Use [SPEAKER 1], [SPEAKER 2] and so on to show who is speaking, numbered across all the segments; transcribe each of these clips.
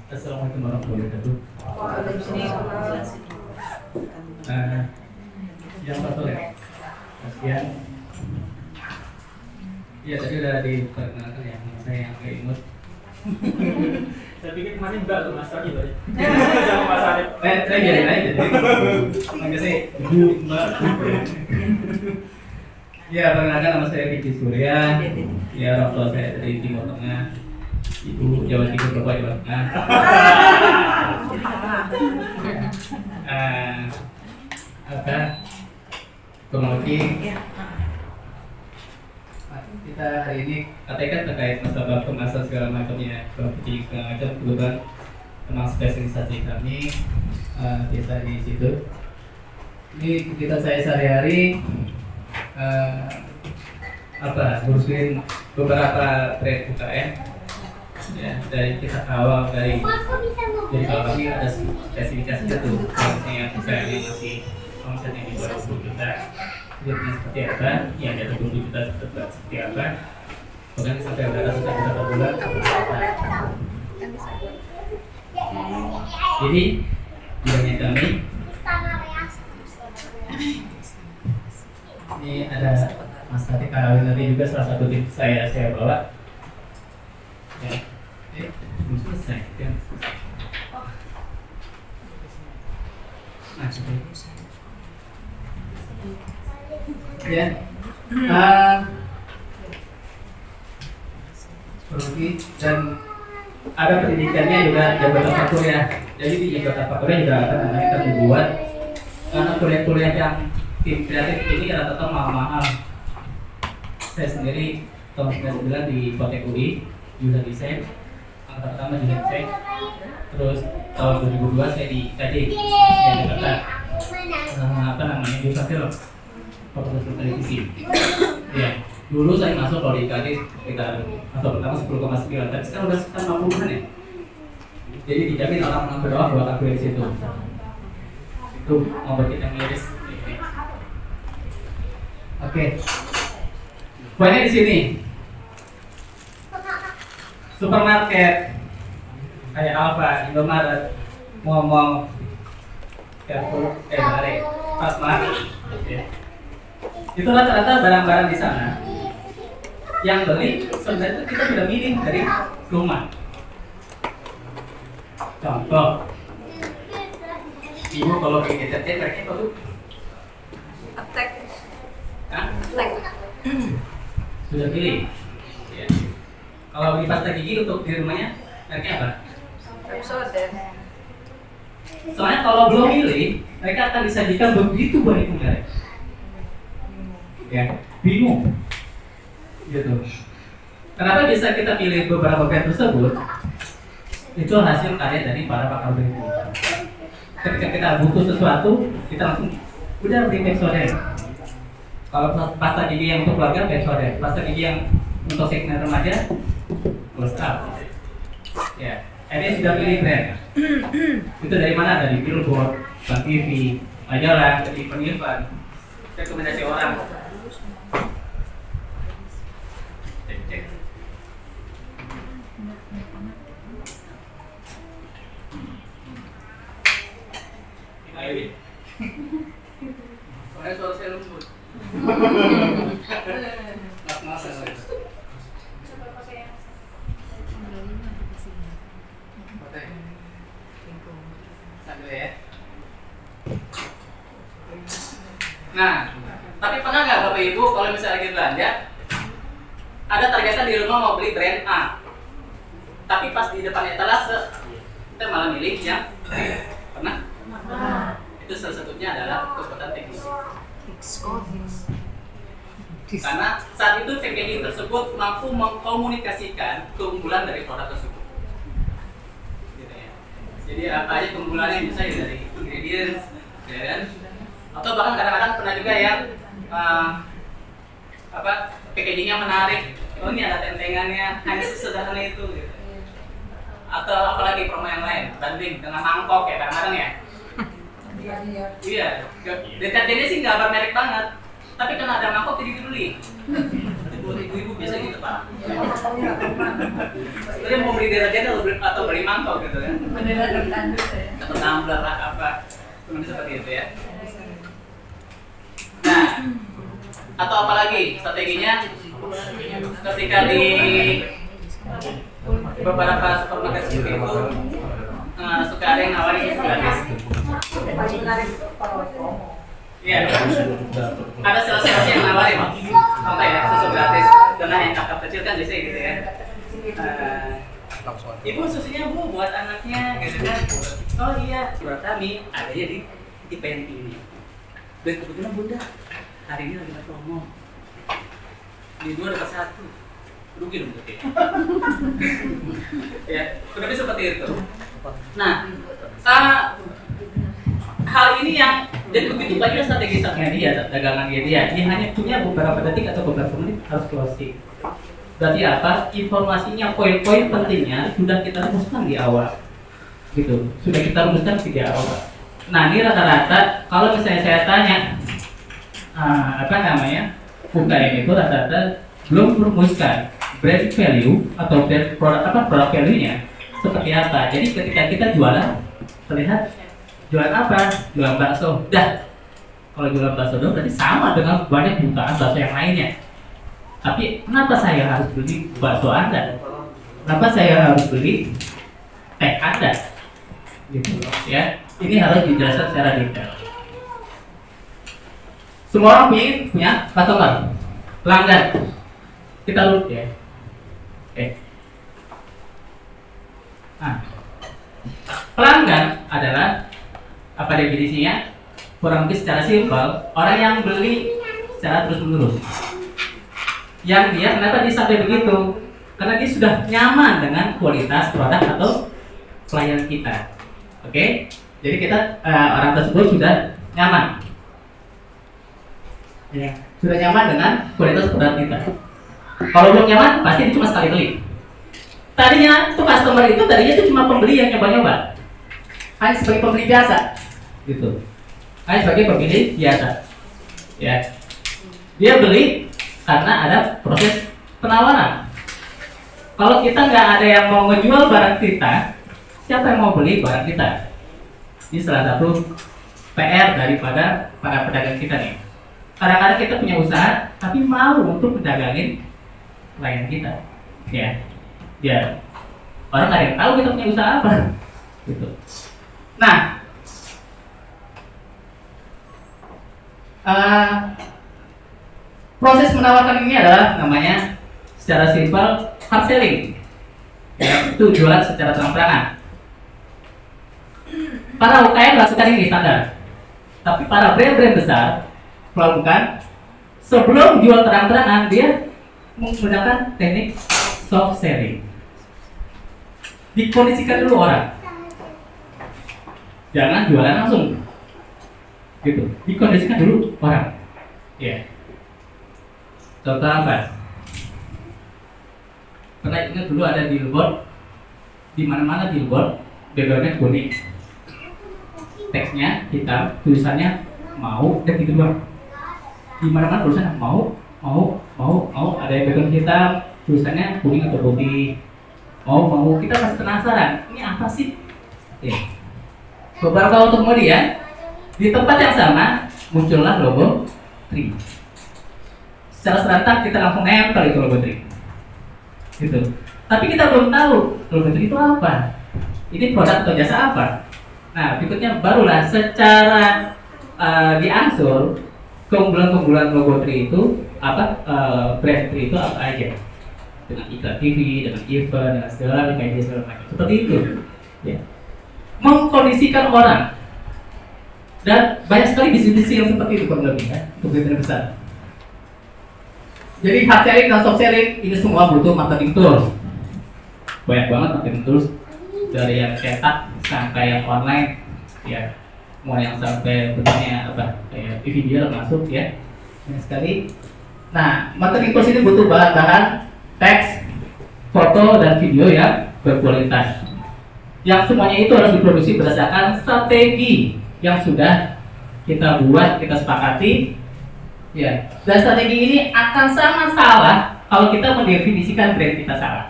[SPEAKER 1] Assalamualaikum warahmatullahi wabarakatuh. Yang sore, sekian. Ya tadi udah diperkenalkan ya, saya yang nggak imut.
[SPEAKER 2] Saya pikir kemarin mbak tuh mas lagi loh. Sama mas Arif.
[SPEAKER 1] Saya biarin aja. Nggak saya ibu mbak. Ya perkenalkan nama saya Vicky Surya. Ya orang tua saya dari Timur Tengah. Ibu Jawa Timur, bapak Jawa Tengah. Apa kronologi kita hari ini katanya terkait masalah kemasan segala macamnya, produksi segala macam, kebetulan memang spesialisasi kami biasa di situ. Ini kita saya sehari-hari ngurusin beberapa trade UKM ya, dari kita awal dari jadi kalau kami ada spesifikasinya tuh, misalnya misalnya masih omsetnya di bawah 20 juta, jadinya seperti apa, yang di atas 20 juta seperti apa, bahkan sampai berapa juta per bulan seperti apa. Jadi bidangnya kami ini ada Mas Tati Karawin, nanti juga salah satu tim saya bawa ya. Belum selesai kan? Nah, ya, dan ada pendidikannya juga jabatan fakultas. Jadi di jabatan fakultas juga akan kita dibuat karena kuliah-kuliah yang tim kreatif ini rata-rata mahal-mahal. Saya sendiri tahun 99 di Kotek UI jurusan desain, angkatan pertama jurusan desain. Terus tahun 2002 saya di KJ yang Jakarta, jurusan film, Fakultas Film Televisi. Ya, dulu saya masuk kalau di KJ sekitar atau pertama 10,9, tapi sekarang udah sekitar 60-an ya. Jadi dijamin orang berdoa buat aku di situ. Itu mau kita ngiris. Oke. Poinnya di sini. Supermarket kayak Alfa, Indomaret, Momong, Carrefour, Bare, Pasmar, itu rata-rata barang-barang di sana yang beli sebenarnya kita sudah milih dari rumah. Contoh, ibu kalau kayak gadget mereka itu
[SPEAKER 3] Attack.
[SPEAKER 1] sudah pilih. Ya. Kalau beli pasta gigi untuk di rumahnya, mereknya apa?
[SPEAKER 3] Pepsodent.
[SPEAKER 1] Soalnya kalau belum milih, mereka akan disajikan begitu banyak merek. Ya, bingung. Gitu. Kenapa bisa kita pilih beberapa brand tersebut? Itu hasil karya dari para pakar brand. Ketika kita butuh sesuatu, kita langsung udah beli Pepsodent. Kalau pasta gigi yang untuk keluarga, Pepsodent. Pasta gigi yang untuk segmen remaja, Close Up. Ya, ini sudah pilih brand. Itu dari mana? Dari billboard, Bank TV, majalah, dari event-event, rekomendasi orang. Cek. Ayo. Soalnya suara saya lembut. Mas-masan lagi. Nah, tapi pernah nggak Bapak Ibu kalau misalnya lagi belanja, ada targetan di rumah mau beli brand A, tapi pas di depan etalase kita malah milih yang pernah? Itu salah satunya adalah kekuatan teknis. Karena saat itu packaging tersebut mampu mengkomunikasikan keunggulan dari produk tersebut. Gitu ya. Jadi apa aja keunggulannya bisa ya dari ingredients, ya kan? Atau bahkan kadang-kadang pernah juga yang packagingnya menarik. Oh ini ada tentengannya, hanya sesederhana itu. Gitu. Atau apalagi promo yang lain, banding dengan mangkok ya kadang-kadang ya. Iya, deterjennya sih nggak bermerek banget, tapi karena ada mangkok jadi dibeli. ibu-ibu biasa gitu Pak. Sebenarnya mau beli deterjen atau beli mangkok gitu kan?
[SPEAKER 3] Beneran bertanduk ya.
[SPEAKER 1] Atau tumbler lah apa, cuma seperti itu ya. Nah, atau apa lagi strateginya? Ketika di beberapa supermarket seperti itu suka ada yang nawarin susu gratis. Iya, ada sales-sales yang nawarin, contoh ya susu gratis dengan yang kakak kecil kan biasanya gitu ya. Ibu susunya bu buat anaknya gitu kan? Oh iya, buat kami adanya di pantry ini. Dan kebetulan bunda hari ini lagi ada promo. Di 2 dapat 1, rugi dong berarti. Ya, kurang lebih seperti itu. Nah, hal ini yang jadi begitu banyak strategi dia, dagangan dia hanya punya beberapa detik atau beberapa menit harus closing. Berarti apa? Informasinya, poin-poin pentingnya sudah kita rumuskan di awal, gitu. Sudah kita rumuskan di awal. Nah, ini rata-rata kalau misalnya saya tanya, UKM itu rata-rata belum merumuskan brand value atau produk value-nya seperti apa. Jadi ketika kita jualan, terlihat jualan apa? Jualan bakso. Dah. Kalau jualan bakso dong berarti sama dengan banyak bukaan bakso yang lainnya. Tapi kenapa saya harus beli bakso Anda? Kenapa saya harus beli teh Anda? Gitu ya. Ini harus dijelaskan secara detail. Semua orang punya customer, pelanggan. Kita lihat ya. Oke. Nah, pelanggan adalah apa definisinya? Kurang lebih secara simpel, orang yang beli secara terus-menerus. Yang dia kenapa dia sampai begitu? Karena dia sudah nyaman dengan kualitas produk atau pelayanan kita. Oke? Jadi kita orang tersebut sudah nyaman. Ya, sudah nyaman dengan kualitas produk kita. Kalau belum nyaman, pasti dia cuma sekali beli. Tadinya tuh customer itu tadinya tuh cuma pembeli yang nyoba-nyoba, hanya sebagai pembeli biasa, gitu. Hanya sebagai pembeli biasa. Ya, dia beli karena ada proses penawaran. Kalau kita nggak ada yang mau ngejual barang kita, siapa yang mau beli barang kita? Ini salah satu PR daripada para pedagang kita nih. Kadang-kadang kita punya usaha, tapi mau untuk mendagangin klien kita, ya. Biar orang nggak ada yang tahu kita punya usaha apa, gitu. Nah, proses menawarkan ini adalah namanya secara simpel hard selling, ya, itu jualan secara terang-terangan. Para UKM lakukan ini standar, tapi para brand-brand besar melakukan sebelum jual terang-terangan dia menggunakan teknik soft selling. Dikondisikan dulu orang, jangan jualan langsung, gitu. Dikondisikan dulu orang, ya. Contoh apa? Pernah ingat dulu ada billboard, di mana-mana billboard, backgroundnya kuning, teksnya hitam, tulisannya mau dan gitu doang. Di mana-mana tulisannya mau, ada yang background hitam, tulisannya kuning atau putih. Mau, kita masih penasaran, ini apa sih? Ya. Beberapa waktu kemudian, di tempat yang sama muncullah logo Tri. Secara serentak kita langsung nempel itu logo Tri, gitu. Tapi kita belum tahu logo Tri itu apa. Ini produk atau jasa apa? Nah, berikutnya barulah secara diangsur keunggulan-keunggulan logo Tri itu apa, brand Tri itu apa aja, dengan iklan TV, dengan event, dengan segala media segala macam. Seperti itu, ya. Mengkondisikan orang. Dan banyak sekali bisnis yang seperti itu kurang lebih, ya, untuk bisnis besar. Jadi hard selling dan soft selling ini semua butuh marketing tools. Banyak banget marketing tools, dari yang cetak sampai yang online, ya. Mau yang sampai bentuknya apa, kayak video masuk, ya, banyak sekali. Nah, marketing tools ini butuh bahan-bahan teks, foto, dan video yang berkualitas. Yang semuanya itu harus diproduksi berdasarkan strategi yang sudah kita buat, kita sepakati, ya. Dan strategi ini akan sangat salah kalau kita mendefinisikan brand kita salah.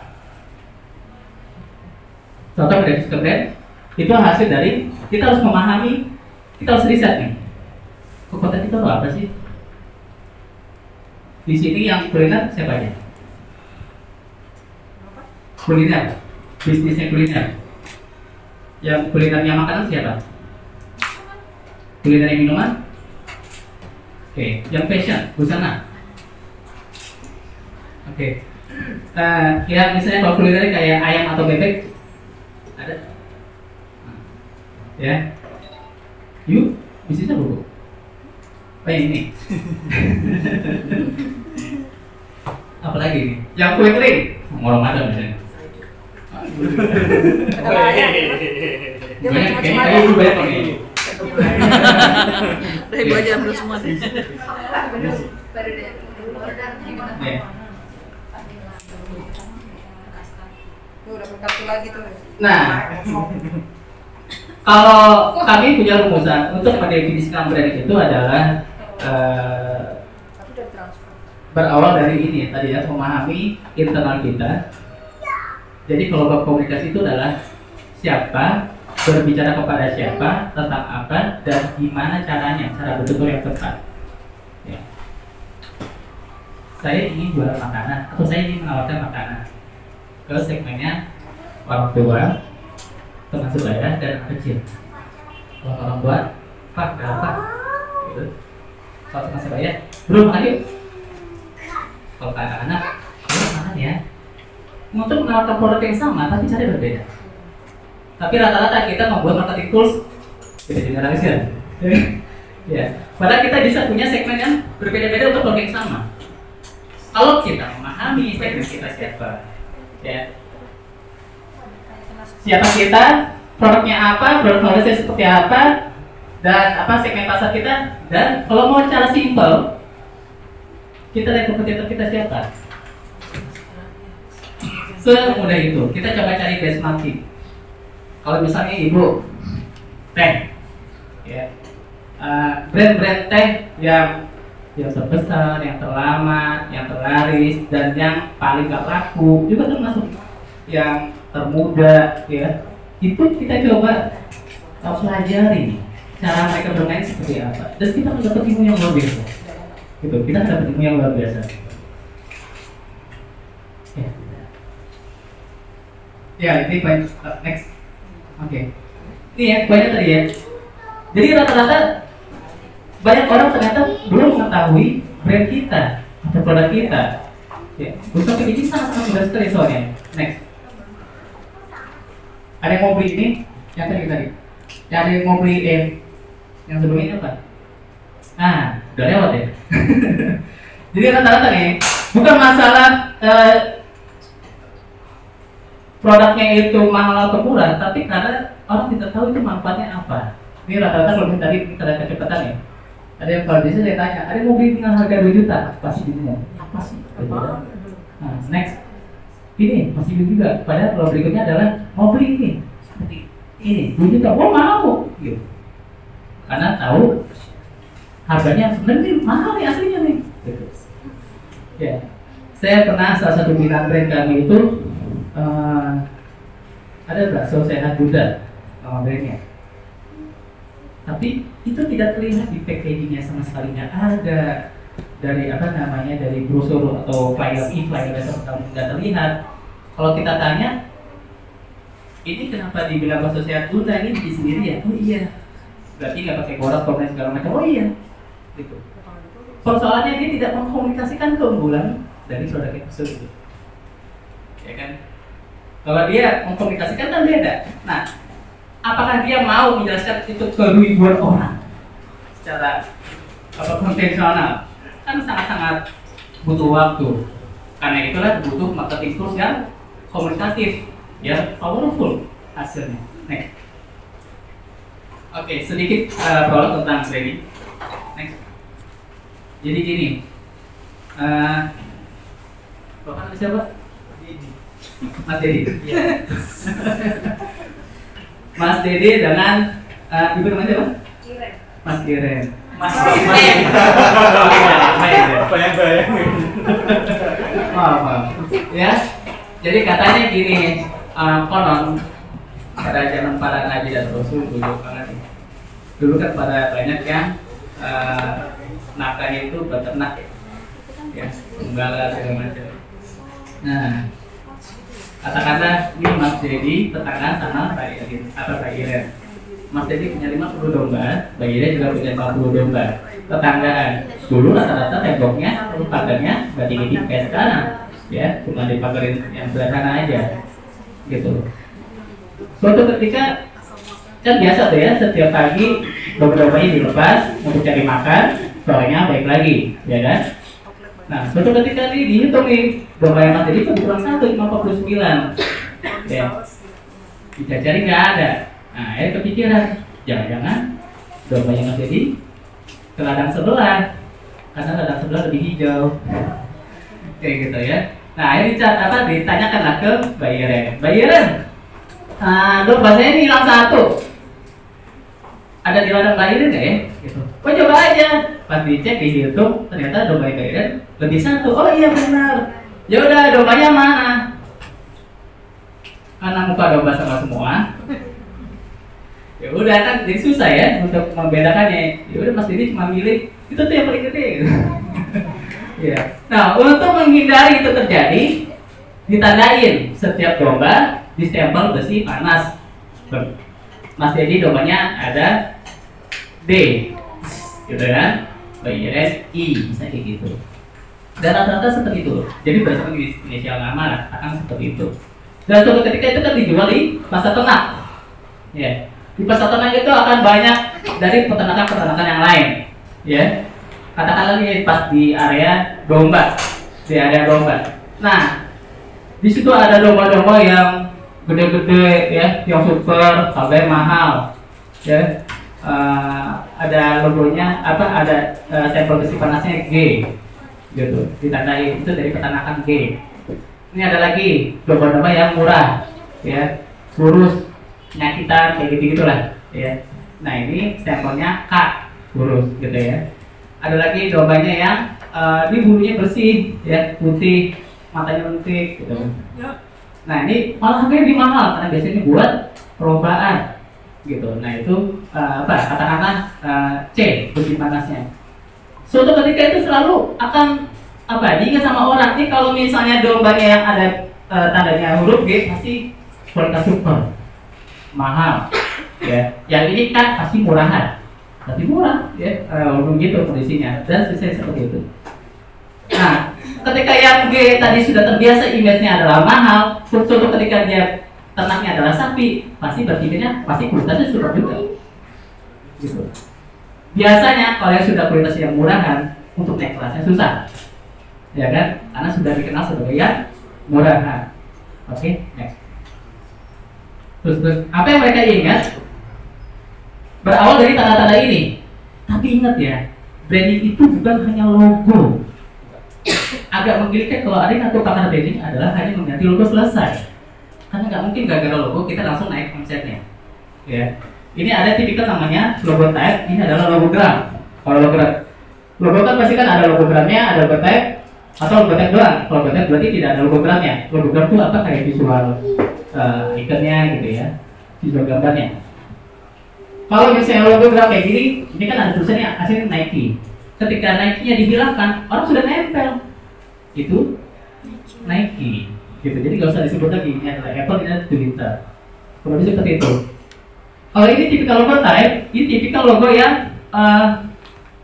[SPEAKER 1] Contoh mendefinisikan brand itu hasil dari kita harus memahami, kita harus riset nih. Kekuatan kita itu apa sih? Di sini yang kuliner siapa aja? Kuliner, bisnisnya kuliner. Yang kulinernya makanan siapa? Kulinernya minuman? Oke, yang fashion, busana. Oke. Yang misalnya kalau kulinernya kayak ayam atau bebek, ada? Ya. Yuk, bisnisnya bu. Oh ini. Apalagi nih? Yang kue kering, mau Ramadan misalnya. Banyak, kayaknya itu banyak nih.
[SPEAKER 3] Dari gua aja ambil semua deh.
[SPEAKER 1] Ya.
[SPEAKER 3] Tuh udah berkartu lagi tuh.
[SPEAKER 1] Nah, kalau kami punya rumusan untuk mendefinisikan brand itu adalah
[SPEAKER 3] Tapi udah transfer.
[SPEAKER 1] berawal dari ini tadi ya, memahami internal kita. Jadi kalau komunikasi itu adalah siapa, berbicara kepada siapa, tentang apa, dan gimana caranya, cara betul yang tepat. Ya. Saya ingin jual makanan atau saya ingin menawarkan makanan ke segmennya orang tua, teman sebaya, dan anak kecil. Kalau orang tua, Pak, berapa? Gitu. Kalau teman sebaya, belum makan yuk. Kalau ke anak-anak, belum makan ya. Untuk menawarkan produk yang sama, tapi cara berbeda. Tapi rata-rata kita membuat marketing tools, kita generalisir. Ya, padahal kita bisa punya segmen yang berbeda-beda untuk produk yang sama. Kalau kita memahami segmen kita siapa, ya, siapa kita, produknya apa, produk knowledge seperti apa, dan apa segmen pasar kita, dan kalau mau cara simple, kita lihat kompetitor kita siapa. Semudah itu, kita coba cari benchmarking. Kalau misalnya ibu teh, ya, brand-brand teh yang terbesar, yang terlama, yang terlaris, dan yang paling gak laku juga termasuk yang termuda, ya. Itu kita coba pelajari cara mereka bermain seperti apa, dan kita mendapat ilmu yang luar biasa. Gitu, kita mendapat ilmu yang luar biasa. Ya. Ya, ini poin next. Oke. Ini ya, poinnya tadi ya. Jadi rata-rata banyak orang ternyata belum mengetahui brand kita atau produk kita. Ya, untuk ini sangat mudah sekali soalnya. Next. Ada yang mau beli ini? Yang tadi. Ya, ada yang mau beli yang sebelumnya apa? Nah, udah lewat ya. Jadi rata-rata nih, bukan masalah produknya itu mahal atau murah, tapi karena orang tidak tahu itu manfaatnya apa. Ini rata-rata kalau tadi kita lihat kecepatan ya. Ada yang kalau bisa saya tanya, ada yang mau beli dengan harga 2 juta, pasti bingung. Apa sih? Nah, next. Ini masih bingung juga. Padahal kalau berikutnya adalah mau beli ini seperti ini 2 juta, oh mau, gitu. Karena tahu harganya sebenarnya mahal nih aslinya nih. Gitu. Ya, saya pernah salah satu binaan brand kami itu ada bakso sehat Bunda nama brandnya, tapi itu tidak terlihat di packagingnya sama sekali, nggak ada dari apa namanya dari brosur atau flyer nggak terlihat. Kalau kita tanya ini kenapa dibilang bakso sehat Bunda, ini di sendiri ya, oh iya, berarti nggak pakai koran komen segala macam, oh iya, gitu. Persoalannya dia tidak mengkomunikasikan keunggulan dari produk itu, ya kan? Kalau dia mengkomunikasikan kan beda. Nah, apakah dia mau menjelaskan itu ke ribuan orang secara konvensional? Kan sangat-sangat butuh waktu. Karena itulah butuh marketing tools yang komunikatif, ya, powerful hasilnya. Next. Oke, sedikit produk tentang branding. Next. Jadi gini, Bapak siapa? Mas Dedi. Yeah. Mas Dedi dengan ibu namanya siapa? Kiren. Mas Kiren. Mas Kiren. Maaf. Ya. Jadi katanya gini, konon pada zaman para nabi dan rasul dulu banget. Dulu kan pada banyak yang nakanya itu beternak ya, gembala segala macam. Nah, katakanlah ini Mas Dedi tetangga sama Pak Iren. Mas Dedi punya 50 domba, Mbak Iren juga punya 40 domba. Tetanggaan. Dulu rata-rata temboknya, pagarnya nggak tinggi kayak sekarang, ya, cuma dipagerin yang sederhana aja, gitu. Suatu ketika kan biasa tuh ya, setiap pagi domba-dombanya dilepas untuk cari makan, sorenya balik lagi, ya kan? Nah, suatu ketika nih dihitung nih, domba yang Mas Dedi kurang 1, cuma 49. Ya. Kita cari nggak ada. Nah, kepikiran, jangan-jangan domba yang Mas Dedi ke ladang sebelah, karena ladang sebelah lebih hijau. Kayak gitu ya. Nah, ini ditanyakanlah ke Mbak Iren. Mbak Iren, domba saya ini hilang 1. Ada di ladang Mbak Iren nggak ya? Gitu. Oh, coba aja. Pas dicek, dihitung, ternyata domba Mbak Iren lebih 1. Oh iya benar. Ya udah, dombanya mana? Mana muka domba sama semua? Ya udah kan jadi susah ya untuk membedakannya. Ya udah Mas Dedi cuma milih itu tuh yang paling gede. Gitu. Ya. Nah, untuk menghindari itu terjadi, ditandain setiap domba distempel besi panas. Mas Dedi dombanya ada D, gitu kan? Mbak Iren I, bisa kayak gitu. Dan rata-rata seperti itu. Jadi berdasarkan inisial nama lah, akan seperti itu. Dan suatu ketika itu kan dijual di pasar ternak. Ya. Di pasar ternak itu akan banyak dari peternakan-peternakan yang lain, ya. Katakanlah ini pas di area domba, Nah, di situ ada domba-domba yang gede-gede, ya, yang super, harganya mahal, ya. Ada logonya, ada stempel besi panasnya G, gitu. Ditandai itu dari peternakan G. Ini ada lagi domba-domba yang murah, ya, kurus. Penyakitan kayak gitu-gitulah, ya. Nah, ini stempelnya K, kurus gitu ya. Ada lagi dombanya yang ini bulunya bersih, ya, putih, matanya lentik gitu. Nah, ini malah harganya lebih mahal karena biasanya buat perlombaan gitu. Nah, itu katakanlah C, besi panasnya. Suatu ketika itu selalu akan diingat sama orang. Ini kalau misalnya dombanya yang ada tandanya huruf G pasti kualitas super, mahal, ya. Yang ini kan pasti murahan, tapi murah, ya, gitu kondisinya dan selesai seperti itu. Nah, ketika yang G tadi sudah terbiasa image-nya adalah mahal, suatu ketika dia ternaknya adalah sapi, pasti berpikirnya pasti kualitasnya super juga, gitu. Biasanya kalau yang sudah kualitas yang murahan, untuk naik kelasnya susah, ya kan? Karena sudah dikenal sebagai yang murahan. Oke, next. Terus apa yang mereka ingat berawal dari tanda-tanda ini. Tapi ingat ya, branding itu bukan hanya logo. Agak menggelikan kalau ada yang ngatur pakar branding adalah hanya mengganti logo selesai. Karena nggak mungkin gara-gara logo kita langsung naik omsetnya. Ya, ini ada tipikal namanya logo tag. Ini adalah logogram. Kalau logo kan pasti kan ada logogramnya, ada logo tag atau logo tag doang. Kalau logo tag berarti tidak ada logogramnya. Logogram itu apa? Kayak visual ikonnya gitu ya, visual gambarnya. Kalau misalnya logogram kayak gini, ini kan ada tulisannya aslinya Nike. Ketika Nike-nya dihilangkan, orang sudah nempel itu Nike, gitu. Jadi nggak usah disebut lagi ini adalah Apple, ini adalah Twitter. Kalau bisa seperti itu. Kalau ini tipikal logo type, ini tipikal logo yang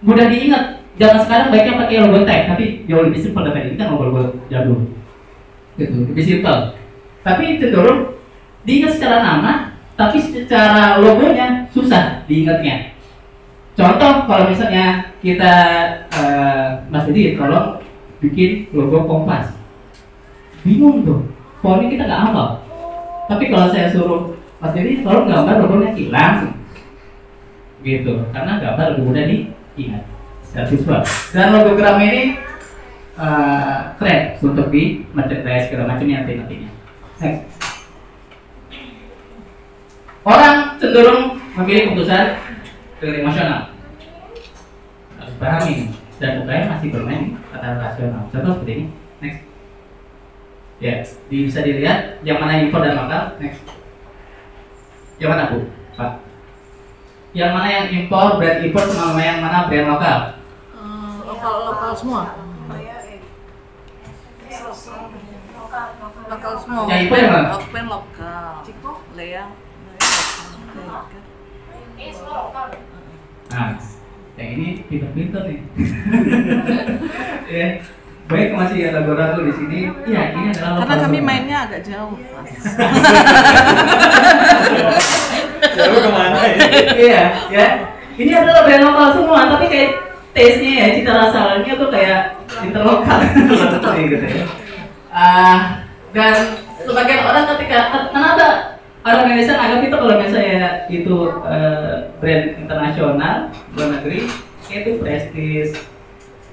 [SPEAKER 1] mudah diingat. Zaman sekarang baiknya pakai logo tag, tapi jauh lebih simpel daripada ini kan logo jadul, gitu, lebih simpel. Tapi cenderung diingat secara nama, tapi secara logonya susah diingatnya. Contoh kalau misalnya kita Mas Dedi tolong bikin logo Kompas, bingung tuh, fontnya kita nggak hafal. Tapi kalau saya suruh Mas Dedi tolong gambar logonya langsung, gitu, karena gambar lebih mudah diingat secara visual. Dan logogram ini keren untuk di merchandise segala macamnya nantinya. Next. Orang cenderung memilih keputusan dengan emosional. Harus pahami dan UKM masih bermain kata rasional. Contoh seperti ini. Next. Ya, bisa dilihat yang mana impor dan lokal. Next. Yang mana Bu? Pak. Yang mana yang impor, brand impor sama yang mana brand lokal?
[SPEAKER 3] Lokal semua. Lokal semua.
[SPEAKER 1] Yang impor yang mana?
[SPEAKER 3] Open lokal. Lea.
[SPEAKER 1] Nah, yang ini pinter-pinter nih. Ya, baik masih ada ragu-ragu di sini. Ya, ini adalah
[SPEAKER 3] Karena
[SPEAKER 1] lokal
[SPEAKER 3] kami
[SPEAKER 1] semua.
[SPEAKER 3] mainnya agak jauh, Mas.
[SPEAKER 2] Lalu kemana ya?
[SPEAKER 1] Iya, ya. Ini adalah brand lokal semua, tapi kayak taste-nya ya, cita rasanya tuh kayak interlokal seperti gitu ya. Dan sebagian orang ketika kenapa orang Indonesia anggap itu kalau misalnya itu brand internasional luar negeri itu prestis,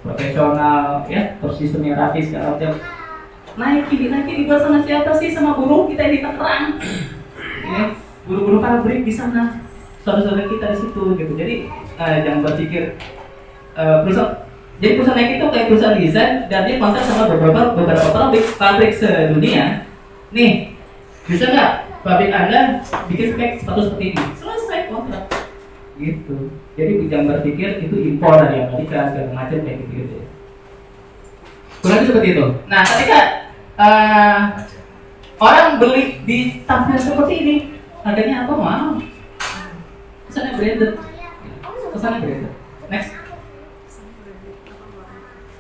[SPEAKER 1] profesional, ya, terus sistemnya rapi segala macam. Nike dibuat sama siapa sih? Sama buruh kita di Tangerang, ya, buruh-buruh pabrik di sana, saudara-saudara kita di situ gitu. Jadi jangan berpikir perusahaan. Jadi perusahaan Nike itu kayak perusahaan desain dan dia kontrak sama beberapa pabrik sedunia. Nih, bisa nggak pabrik Anda bikin spek sepatu seperti ini? Selesai kontrak. Gitu. Jadi jangan berpikir itu impor dari Amerika segala macam kayak gitu. Kurang lebih seperti itu. Nah, ketika orang beli di tampilan seperti ini, harganya apa? Wow. Kesannya branded. Next.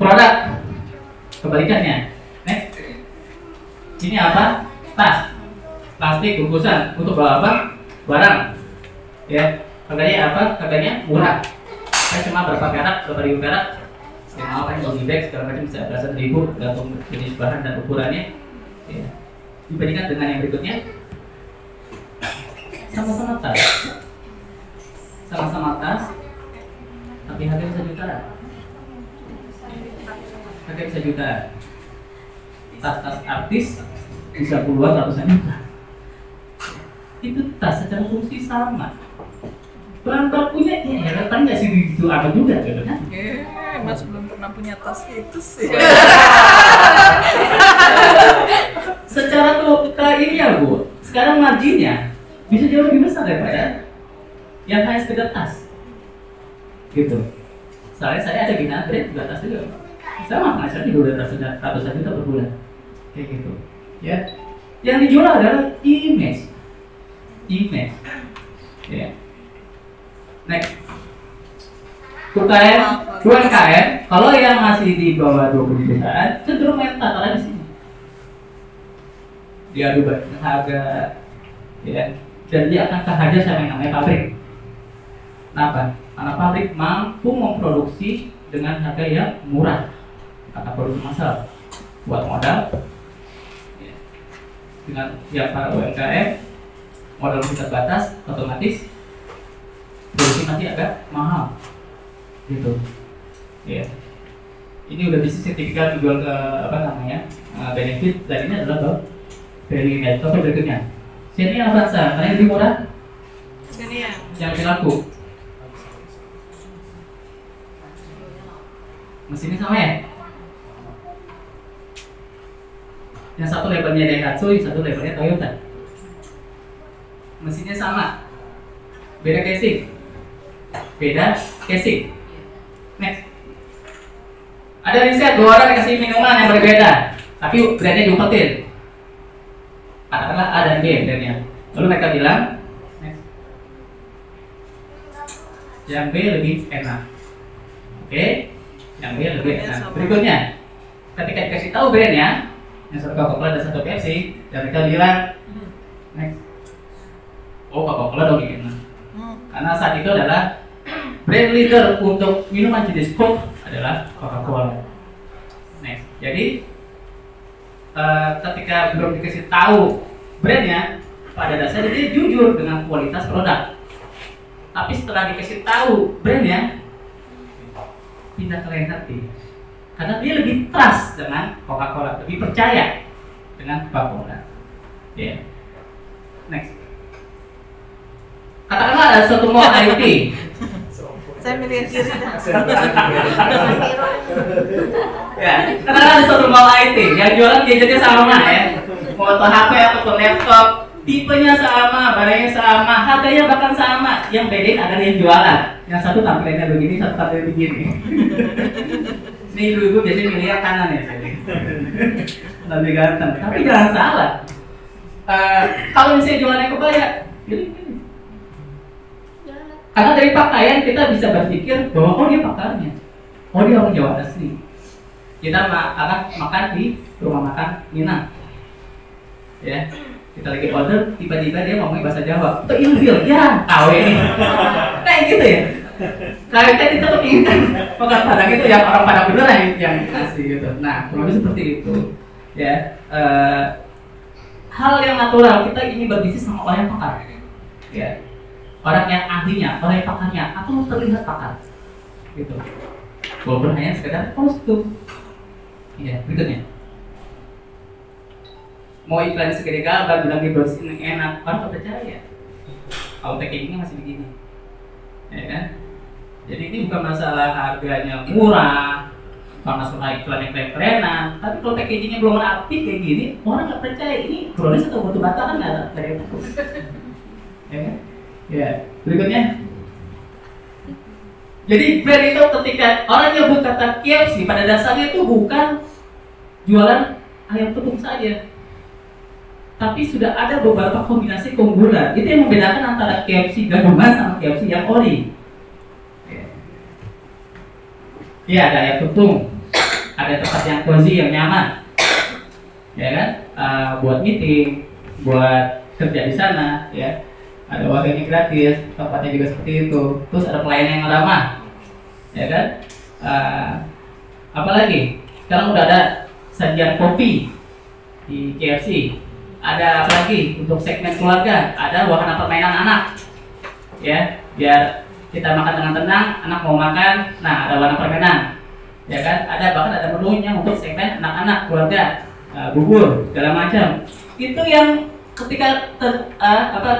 [SPEAKER 1] Produk. Kebalikannya. Next. Ini apa? Tas. Plastik bungkusan untuk bawa apa? Barang. Ya. Harganya apa? Harganya murah. Saya cuma berapa perak, berapa ribu perak. Ya, mau kan bagi bag segala macam bisa belasan ribu, tergantung jenis bahan dan ukurannya. Ya. Dibandingkan dengan yang berikutnya, sama-sama tas, tapi harganya bisa jutaan. Harganya bisa jutaan. Tas-tas artis bisa puluhan ratusan juta. Itu tas secara fungsi sama. Bahan bakunya ya kan nggak sih gitu apa juga gitu kan?
[SPEAKER 3] Mas belum pernah punya tas itu sih.
[SPEAKER 1] Secara ini ya Bu, sekarang marginnya bisa jauh lebih besar daripada yang hanya sekedar tas. Gitu. Soalnya saya ada Gina brand juga tas juga. Sama, saya juga udah tas ratusan juta per bulan. Kayak gitu. Ya. Yang dijual adalah image. Ya. Next. UMKM, kalau yang masih di bawah 20 jutaan cenderung main tataran di sini. Dia adu harga, ya, dan dia akan kehajar sama yang namanya pabrik. Kenapa? Karena pabrik mampu memproduksi dengan harga yang murah, karena produksi massal, buat modal. Ya. Dengan yang para UMKM, modal kita terbatas, otomatis produksi masih agak mahal. Gitu, ya. Ini udah bisnis tipikal dijual ke benefit, dan ini adalah value net. Contoh berikutnya, Xenia Avanza, karena lebih murah, yang lebih laku. Mesinnya sama ya? Yang satu labelnya Daihatsu, yang satu labelnya Toyota. Mesinnya sama, beda casing. Next. Ada riset 2 orang dikasih minuman yang berbeda, tapi brandnya diumpetin. Katakanlah A dan B brandnya. Lalu mereka bilang, next, yang B lebih enak. Oke, yang B lebih enak. Berikutnya, ketika dikasih tahu brandnya, yang satu Coca-Cola dan satu Pepsi, dan mereka bilang, next, oh Coca-Cola dong gitu. Karena saat itu adalah brand leader untuk minuman jenis Coke adalah Coca-Cola. Next. Jadi ketika belum dikasih tahu brandnya, pada dasarnya dia jujur dengan kualitas produk. Tapi setelah dikasih tahu brandnya, pindah ke lain hati. Karena dia lebih trust dengan Coca-Cola, lebih percaya dengan Coca-Cola. Yeah. Next. Katakanlah ada suatu mall IT.
[SPEAKER 3] Saya milih yang kiri dah.
[SPEAKER 1] Ya, karena ada satu mall IT yang jualan gadgetnya sama ya, foto HP ataupun laptop, tipenya sama, barangnya sama, harganya bahkan sama. Yang bedain adalah yang jualan. Yang satu tampilannya begini, satu tampilannya begini. Ini ibu-ibu biasanya milih yang kanan ya, lebih ganteng. Tapi jangan salah. Kalau misalnya jualannya kebaya, jadi gini. Karena dari pakaian kita bisa berpikir bahwa oh dia pakarnya, oh dia orang Jawa asli. Kita akan makan di rumah makan Minang, ya. Kita lagi order, tiba-tiba dia ngomongin bahasa Jawa. Itu ilfil, ya tahu ini. Kayak gitu ya. Kayak kita tuh ingin makan Padang itu yang orang Padang beneran yang asli gitu. Nah, kurang lebih seperti itu, ya. Hal yang natural kita ingin berbisnis sama orang yang pakar, ya. Orang yang ahlinya, orang yang pakarnya, atau terlihat pakar, gitu. Walaupun hanya sekedar kostum. Iya, berikutnya. Mau iklan segede gambar, bilang di browsing enak, orang nggak percaya. Kalau packagingnya masih begini, ya kan? Jadi ini bukan masalah harganya murah, bukan masalah iklan yang keren-kerenan, tapi kalau packagingnya belum rapi kayak gini, orang nggak percaya ini brownies atau batu bata kan nggak dari itu. Ya kan? Ya, berikutnya. Jadi brand itu ketika orang nyebut kata KFC pada dasarnya itu bukan jualan ayam tepung saja, tapi sudah ada beberapa kombinasi keunggulan. Itu yang membedakan antara KFC gabungan sama KFC yang ori. Ya, ada ayam tepung, ada tempat yang cozy, yang nyaman, ya kan? Buat meeting, buat kerja di sana, ya. Ada wifi gratis, tempatnya juga seperti itu. Terus ada pelayanan yang ramah, ya kan? Apalagi sekarang udah ada sajian kopi di KFC. Ada apa lagi untuk segmen keluarga? Ada wahana permainan anak, ya, biar kita makan dengan tenang. Anak mau makan, nah ada wahana permainan, ya kan? Ada bahkan ada menunya untuk segmen anak-anak, keluarga, bubur, segala macam. Itu yang ketika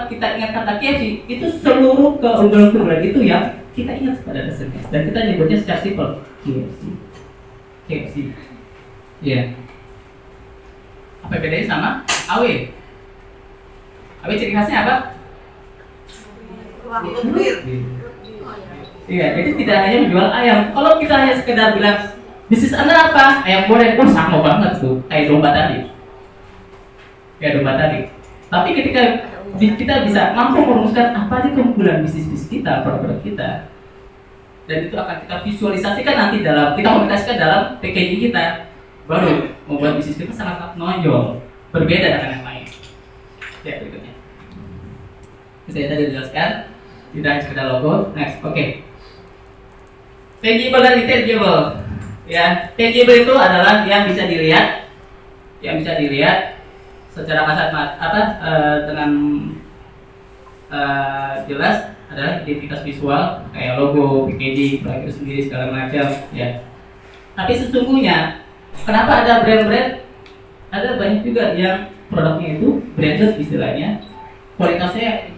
[SPEAKER 1] kita ingat kata KFC, itu seluruh keunggulan-keunggulan itu yang kita ingat pada dasarnya, dan kita nyebutnya secara simpel KFC. Ya. Apa bedanya sama AW? AW ciri khasnya apa? Iya, jadi tidak hanya menjual ayam. Kalau kita hanya sekedar bilang bisnis Anda apa? Ayam goreng, sama banget tuh, kayak domba tadi. Kayak domba tadi. Tapi ketika kita bisa mampu merumuskan apa aja keunggulan bisnis kita, produk kita, dan itu akan kita visualisasikan nanti kita komunikasikan dalam packaging kita, baru membuat bisnis kita sangat menonjol, berbeda dengan yang lain. Ya, berikutnya. Kita tadi jelaskan, tidak hanya sekedar logo. Next, oke. Tangible dan intangible. Ya, tangible itu adalah yang bisa dilihat, secara kasat mata, dengan jelas adalah identitas visual kayak logo, packaging, produk itu sendiri segala macam, ya. Tapi sesungguhnya kenapa ada brand-brand? Ada banyak juga yang produknya itu branded istilahnya, kualitasnya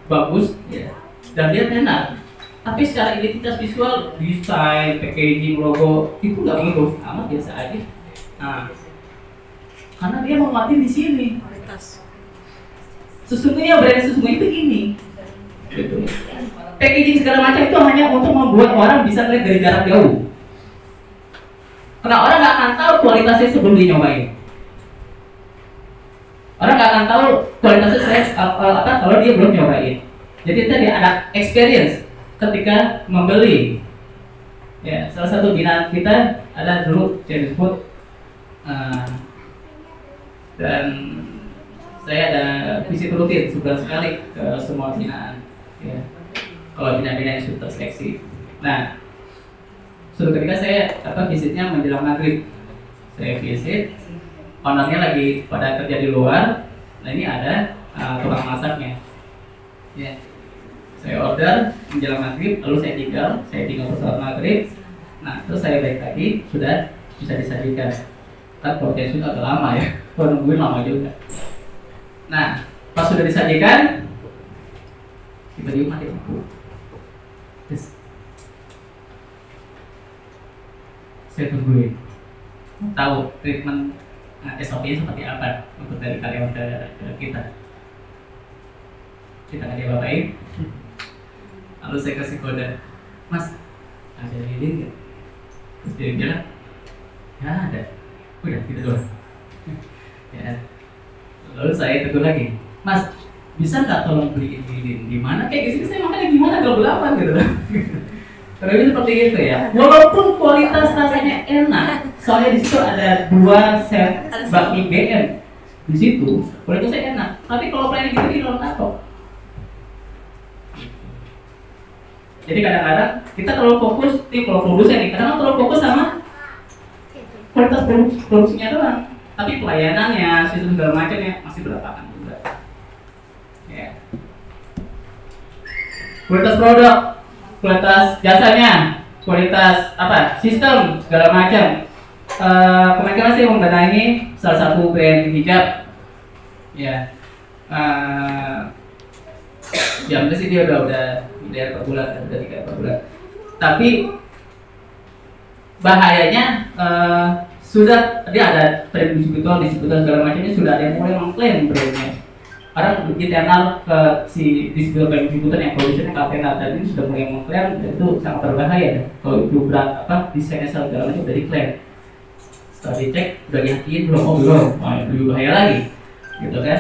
[SPEAKER 1] bagus, ya, dan dia tenar. Tapi secara identitas visual, desain, packaging, logo itu nggak begitu, amat biasa aja. Nah, karena dia menguatin di sini. Sesungguhnya brand sesungguhnya itu ini. Gitu. Packaging segala macam itu hanya untuk membuat orang bisa melihat dari jarak jauh. Karena orang nggak akan tahu kualitasnya sebelum dia nyobain. Orang nggak akan tahu kualitasnya kalau dia belum nyobain. Jadi tadi ada experience ketika membeli. Ya, salah satu binaan kita ada dulu Chinese food. Dan saya ada visit rutin sebulan sekali ke semua binaan, ya. Kalau binaan-binaan yang sudah terseleksi. Nah, suatu ketika saya visitnya menjelang maghrib, saya visit, ownernya lagi pada kerja di luar. Nah, ini ada tukang masaknya, ya. Saya order menjelang maghrib, lalu saya tinggal pesawat maghrib. Nah, terus saya balik lagi, sudah bisa disajikan. Kan proses itu agak lama ya, kalau nungguin lama juga. Nah, pas sudah disajikan, tiba-tiba mati lampu. Terus saya tungguin, tahu treatment SOP-nya seperti apa untuk dari karyawan ke kita. Kita nggak diapa-apain, lalu saya kasih kode, Mas, ada lilin nggak? Terus dia bilang, ya ada. Udah, gitu doang. Ya. Lalu saya tegur lagi, Mas, bisa nggak tolong beliin lilin? Gimana? Kayak gitu saya makanya gimana gelap-gelapan gitu. Tapi seperti itu ya. Walaupun kualitas rasanya enak, soalnya di situ ada 2 set bakmi BM. Di situ kualitasnya enak. Tapi kalau planning gitu di dalam kantor. Jadi kadang-kadang kita terlalu fokus, kalau produsen nih, kadang-kadang terlalu fokus sama kualitas produksinya doang. Tapi pelayanannya, sistem segala macamnya masih berantakan juga. Ya. Kualitas produk, kualitas jasanya, kualitas apa, sistem segala macam. Kemarin saya mendanai salah satu brand hijab. Ya. Jam sih dia udah miliar per bulan, udah 3 per bulan. Tapi bahayanya sudah dia ada brand distributor segala macamnya, sudah ada yang mulai mengklaim brandnya. Orang internal ke si distributor yang produsennya Kapena tadi ini sudah mulai mengklaim, dan itu sangat berbahaya. Kalau itu berat desainnya segala macam udah diklaim. Setelah dicek udah dihatiin belum, lebih bahaya lagi, gitu kan?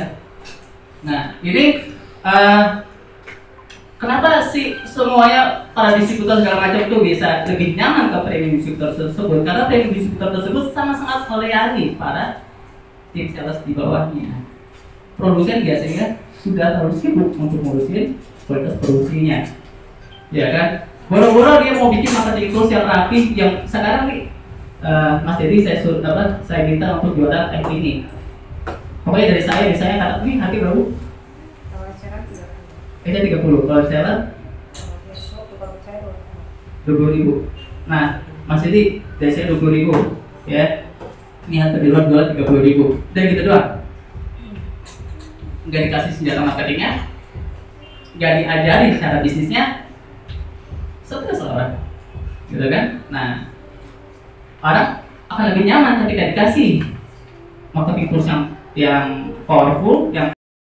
[SPEAKER 1] Nah ini kenapa sih semuanya para distributor segala macam itu bisa lebih nyaman ke premium distributor tersebut? Karena premium distributor tersebut sangat-sangat melayani para tim sales di bawahnya. Produsen biasanya sudah terlalu sibuk untuk ngurusin kualitas produksinya, ya kan? Boro-boro dia mau bikin marketing tools yang rapi, yang sekarang nih Mas Dedi saya minta untuk jualan app ini. Pokoknya dari saya misalnya kata ini harga berapa? Kita 30, kalau seller 20.000. Nah, Mas Dedi dari saya 20.000, ya. Ini harga di luar jual 30.000. Dan gitu doang. Nggak dikasih senjata marketingnya, nggak diajarin cara bisnisnya, stres orang, gitu kan? Nah, orang akan lebih nyaman ketika dikasih marketing tools yang powerful, yang